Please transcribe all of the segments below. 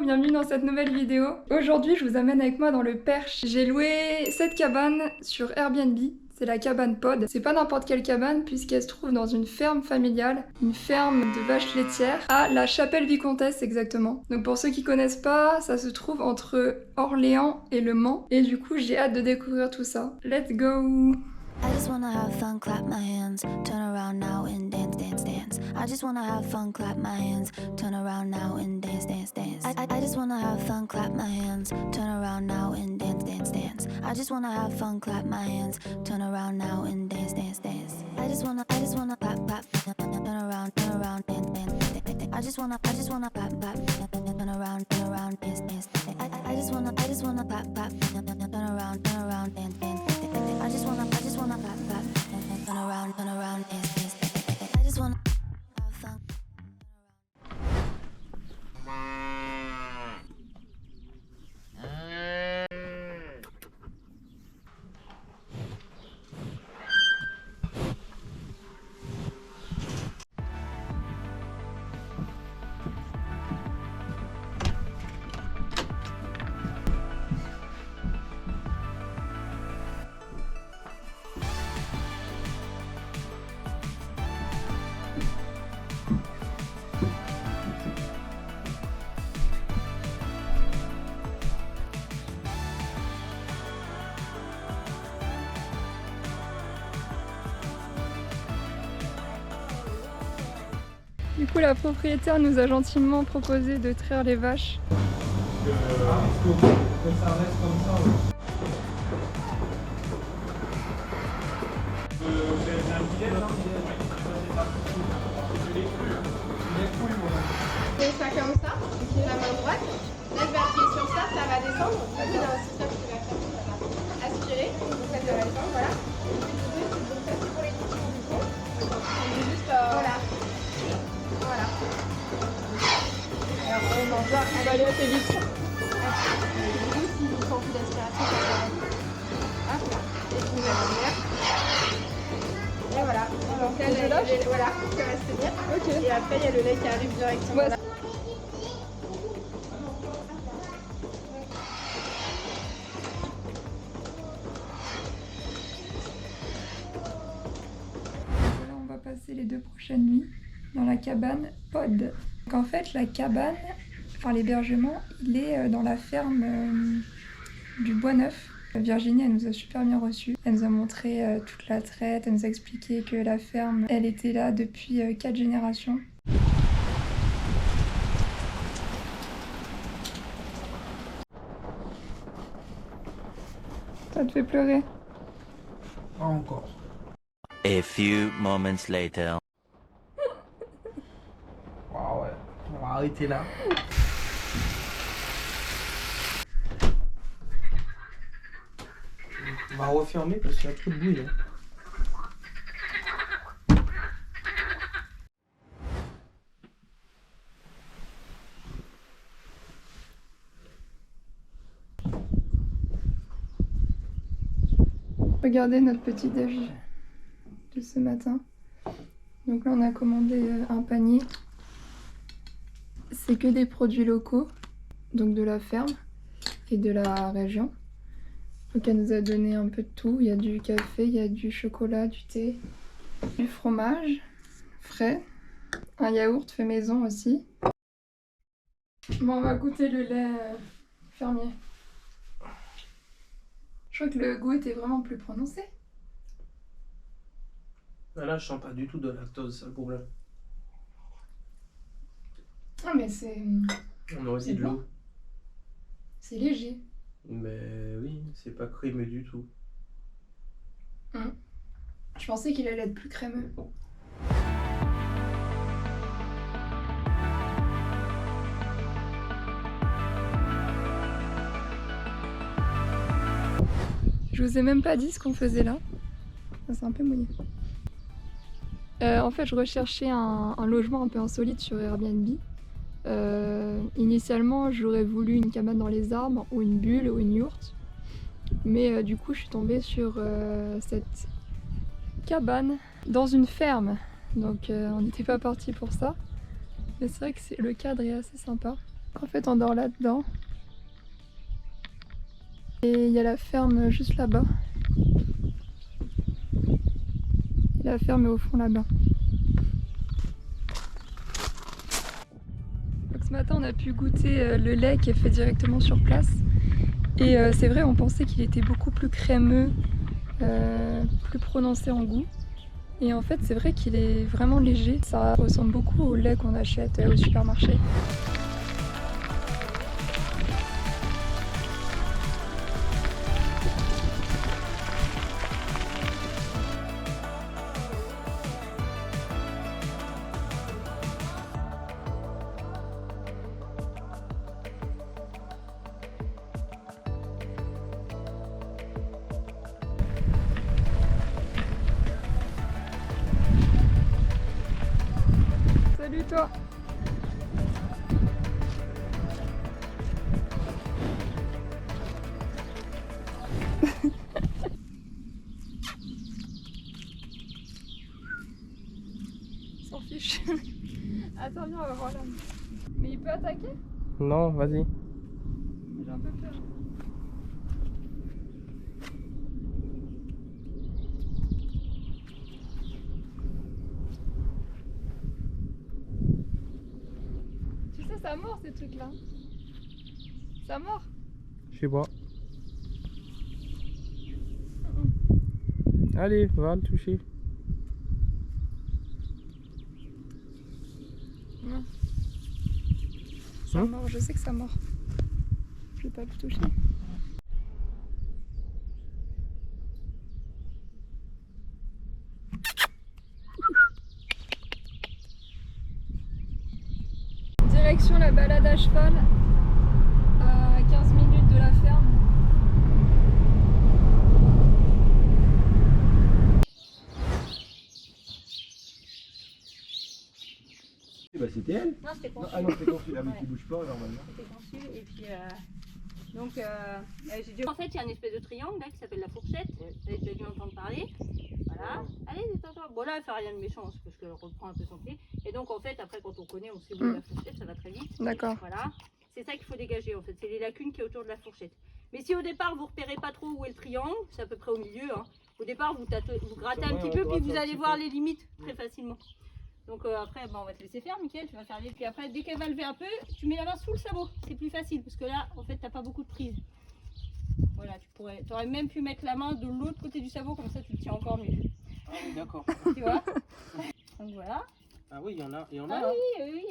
bienvenue dans cette nouvelle vidéo. Aujourd'hui je vous amène avec moi dans le Perche. J'ai loué cette cabane sur Airbnb. C'est la cabane Pod. C'est pas n'importe quelle cabane puisqu'elle se trouve dans une ferme familiale, une ferme de vaches laitières à la Chapelle-Vicomtesse exactement. Donc pour ceux qui connaissent pas, ça se trouve entre Orléans et Le Mans. Et du coup j'ai hâte de découvrir tout ça. Let's go! I just wanna have fun, clap my hands, turn around now and dance, dance, dance. I just wanna have fun, clap my hands, turn around now and dance, dance, dance. I just wanna have fun, clap my hands, turn around now and dance, dance, dance. I just wanna have fun, clap my hands, turn around now and dance, dance, dance. I just wanna clap, clap, turn around, dance, dance, dance. I just wanna clap, clap, turn around, dance, dance, dance. I just wanna clap, clap, turn around, dance, dance. I just wanna clap, clap, turn around, dance, dance. I just wanna have fun. Du coup la propriétaire nous a gentiment proposé de traire les vaches. C'est ça comme ça, la main droite. Là, je vais appuyer sur ça, ça va descendre. Ça, c'est un système qui va faire, ça va aspirer. Donc, ça va descendre, voilà. Donc, ça, c'est pour les petits boutons. On est juste, voilà. Voilà. Alors, on va aller assez vite. Du coup, si vous sentez d'aspiration, ça va être. Hop là. Et puis, vous allez venir. Et voilà. Donc, là, voilà, ça va se tenir. Ok. Et après, il y a le lait qui arrive directement là. Passer les 2 prochaines nuits dans la cabane Pod. Donc en fait la cabane, enfin l'hébergement, il est dans la ferme du Bois-Neuf. Virginie, elle nous a super bien reçus. Elle nous a montré toute la traite, elle nous a expliqué que la ferme, elle était là depuis 4 générations. Ça te fait pleurer? Pas encore. A few moments later. Ah ouais, on va arrêter là. On va refermer parce qu'il y a trop de bruit. Regardez notre petit déj de ce matin. Donc là on a commandé un panier. C'est que des produits locaux, donc de la ferme et de la région. Donc elle nous a donné un peu de tout. Il y a du café, il y a du chocolat, du thé, du fromage frais, un yaourt fait maison aussi. Bon, on va goûter le lait fermier. Je crois que le goût était vraiment plus prononcé. Là, je sens pas du tout de lactose, c'est le problème. Ah mais c'est... On aurait dit de l'eau. C'est léger. Mais oui, c'est pas crémeux du tout. Je pensais qu'il allait être plus crémeux. Je vous ai même pas dit ce qu'on faisait là. C'est un peu mouillé. En fait, je recherchais un logement un peu insolite sur Airbnb. Initialement, j'aurais voulu une cabane dans les arbres, ou une bulle, ou une yourte. Mais du coup, je suis tombée sur cette cabane dans une ferme. Donc on n'était pas parti pour ça. Mais c'est vrai que le cadre est assez sympa. En fait, on dort là-dedans. Et il y a la ferme juste là-bas. Et la ferme est au fond là-bas. Donc ce matin, on a pu goûter le lait qui est fait directement sur place. Et c'est vrai, on pensait qu'il était beaucoup plus crémeux, plus prononcé en goût. Et en fait, c'est vrai qu'il est vraiment léger. Ça ressemble beaucoup au lait qu'on achète au supermarché. Salut toi. S'en fiche. Attends, viens, on va voir là. Mais il peut attaquer? Non, vas-y. J'ai un peu peur. Tu sais, ça mord ces trucs-là. Ça mord. Je sais pas. Allez, va le toucher. Non. Ça Hein? mord, je sais que ça mord. Je vais pas le toucher. Direction la balade à cheval à 15 minutes de la ferme. Bah c'était elle. Non, c'était conçu. Ah non, c'est conçu. Ah oui, qui bouge pas normalement. C'était conçu et puis donc j'ai dû... En fait, il y a une espèce de triangle là qui s'appelle la fourchette. Vous avez déjà dû entendre parler. Voilà. Allez, détends-toi. Bon là, elle fait rien de méchant c'est parce qu'elle reprend un peu son pied. Et donc en fait, après quand on connaît, on sait où est la fourchette, ça va très vite. D'accord. Voilà. C'est ça qu'il faut dégager en fait. C'est les lacunes qui est autour de la fourchette. Mais si au départ vous repérez pas trop où est le triangle, c'est à peu près au milieu. Hein. Au départ, vous grattez un petit peu, puis vous allez voir les limites très facilement. Donc après, on va te laisser faire, Mickaël, tu vas faire les... Puis après, dès qu'elle va lever un peu, tu mets la main sous le sabot. C'est plus facile, parce que là, en fait, t'as pas beaucoup de prise. Voilà, tu aurais même pu mettre la main de l'autre côté du sabot, comme ça, tu le tiens encore mieux. Ah oui, d'accord. Tu vois? Donc voilà. Ah oui, il y en a. Ah oui,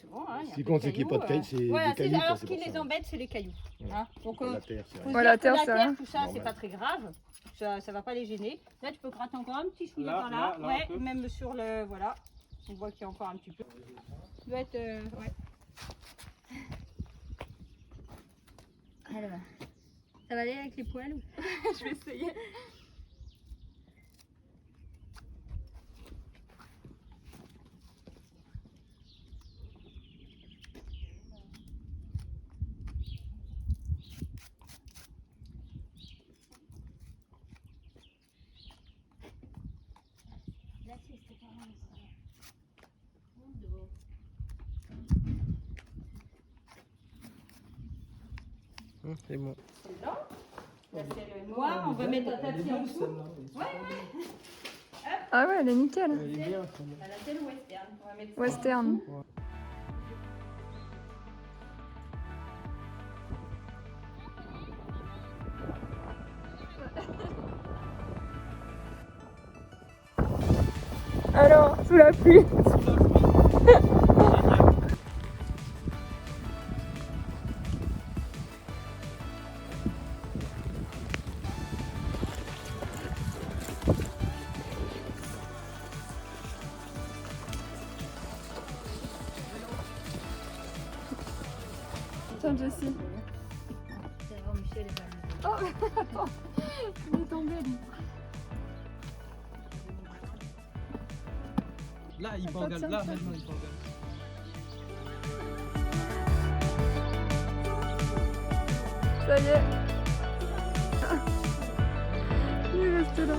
souvent. Hein, Ce qui compte, c'est qu'il n'y ait pas de cailloux, c'est voilà, des cailloux. alors quoi, ce qui pour les ça. embête, c'est les cailloux. Hein. Donc, La terre, c'est faut vrai. se Ouais, la dire que terre, la c'est terre, rien. tout ça, c'est Normal. pas très grave. Ça va pas les gêner. Là, tu peux gratter encore un petit chouïa Là, par là. là, un Ouais, peu. même sur le... Voilà. On voit qu'il y a encore un petit peu. Ça doit être... ouais. Alors, ça va aller avec les poils ou... Je vais essayer. Là, c'est pas mal. C'est bon. C'est blanc. Là, c'est le noir. On va mettre un tapis en dessous. Ouais, Ah ouais, elle est nickel. Elle est bien. à la telle western. On va mettre ça Western. en dessous. Alors, sous la pluie. Tiens, Jessie. C'est vraiment Michel et Valérie. Oh, attends, il est tombé lui. Là, il Attends, bengale. tiens, Là, tiens. maintenant, il bengale. Ça y est. Il est resté là.